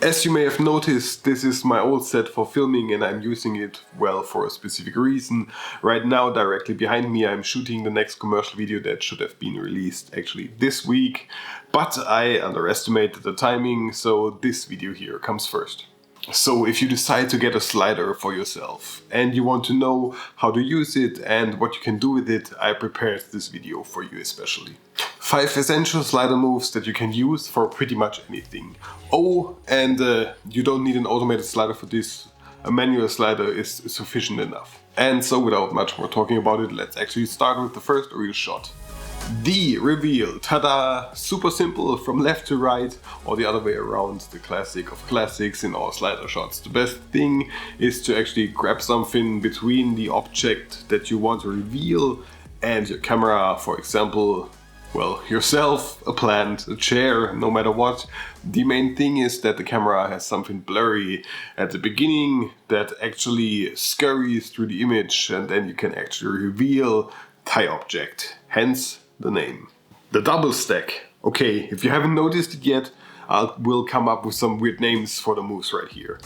As you may have noticed, this is my old set for filming and I'm using it, well, for a specific reason. Right now, directly behind me, I'm shooting the next commercial video that should have been released actually this week, but I underestimated the timing, so this video here comes first. So if you decide to get a slider for yourself and you want to know how to use it and what you can do with it, I prepared this video for you especially. 5 essential slider moves that you can use for pretty much anything. Oh, and you don't need an automated slider for this. A manual slider is sufficient enough. And so without much more talking about it, let's actually start with the first real shot. The reveal, tada! Super simple, from left to right or the other way around, the classic of classics in all slider shots. The best thing is to actually grab something between the object that you want to reveal and your camera, for example, well, yourself, a plant, a chair, no matter what. The main thing is that the camera has something blurry at the beginning that actually scurries through the image, and then you can actually reveal the object, hence the name. The double stack. Okay, if you haven't noticed it yet, I will come up with some weird names for the moves right here.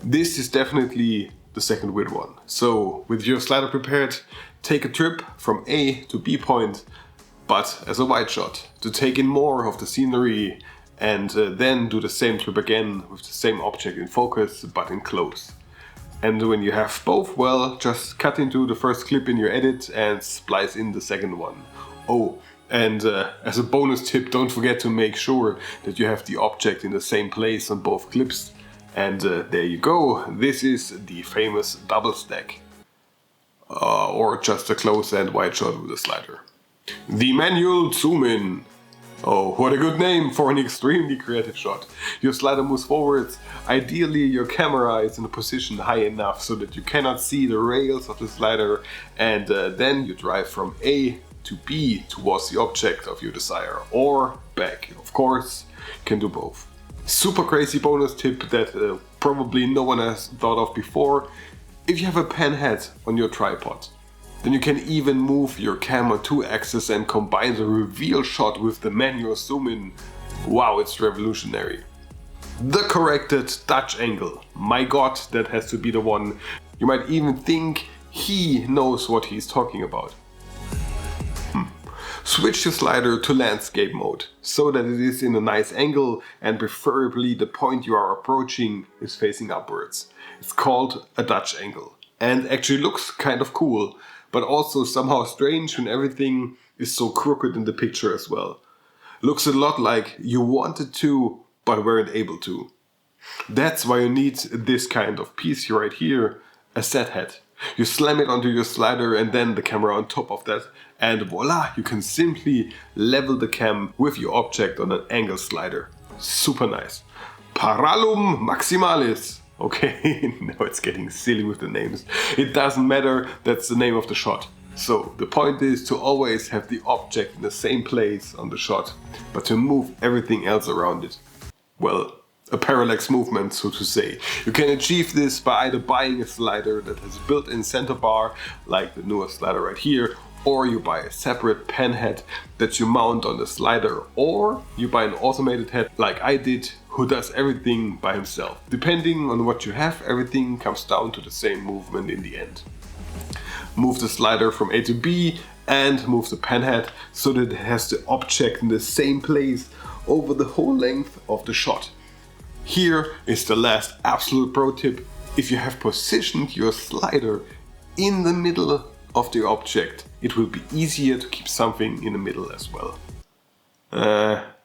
This is definitely the second weird one. So with your slider prepared, take a trip from A to B point, but as a wide shot, to take in more of the scenery and then do the same trip again with the same object in focus but in close. And when you have both, well, just cut into the first clip in your edit and splice in the second one. Oh, and as a bonus tip, don't forget to make sure that you have the object in the same place on both clips. And there you go, this is the famous double stack. Or just a close and wide shot with a slider. The manual zoom in. Oh, what a good name for an extremely creative shot. Your slider moves forwards. Ideally, your camera is in a position high enough so that you cannot see the rails of the slider, and then you drive from A to B towards the object of your desire, or back. Of course, you can do both. Super crazy bonus tip that probably no one has thought of before. If you have a pen head on your tripod, then you can even move your camera 2-axis and combine the reveal shot with the manual zoom in. Wow, it's revolutionary. The corrected Dutch angle. My god, that has to be the one. You might even think he knows what he's talking about. Switch your slider to landscape mode, so that it is in a nice angle and preferably the point you are approaching is facing upwards. It's called a Dutch angle and actually looks kind of cool, but also somehow strange when everything is so crooked in the picture as well. Looks a lot like you wanted to, but weren't able to. That's why you need this kind of piece right here, a set head. You slam it onto your slider and then the camera on top of that, and voila, you can simply level the cam with your object on an angle slider. Super nice. Parallum maximalis. Okay, now it's getting silly with the names. It doesn't matter, that's the name of the shot. So the point is to always have the object in the same place on the shot, but to move everything else around it. Well, a parallax movement, so to say. You can achieve this by either buying a slider that has a built-in center bar, like the Neewer Slider right here, or you buy a separate pen head that you mount on the slider, or you buy an automated head like I did, who does everything by himself. Depending on what you have, everything comes down to the same movement in the end. Move the slider from A to B and move the pen head so that it has the object in the same place over the whole length of the shot. Here is the last absolute pro tip. If you have positioned your slider in the middle of the object, it will be easier to keep something in the middle as well.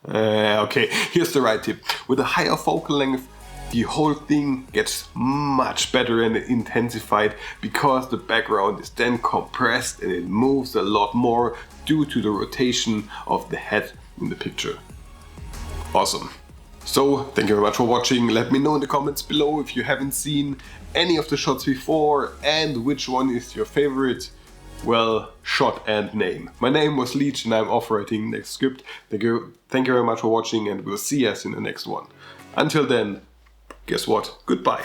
Okay, here's the right tip. With a higher focal length, the whole thing gets much better and intensified because the background is then compressed and it moves a lot more due to the rotation of the head in the picture. Awesome. So, thank you very much for watching. Let me know in the comments below if you haven't seen any of the shots before and which one is your favorite, well, shot and name. My name was Leech and I'm off writing next script. Thank you very much for watching and we'll see us in the next one. Until then, guess what? Goodbye.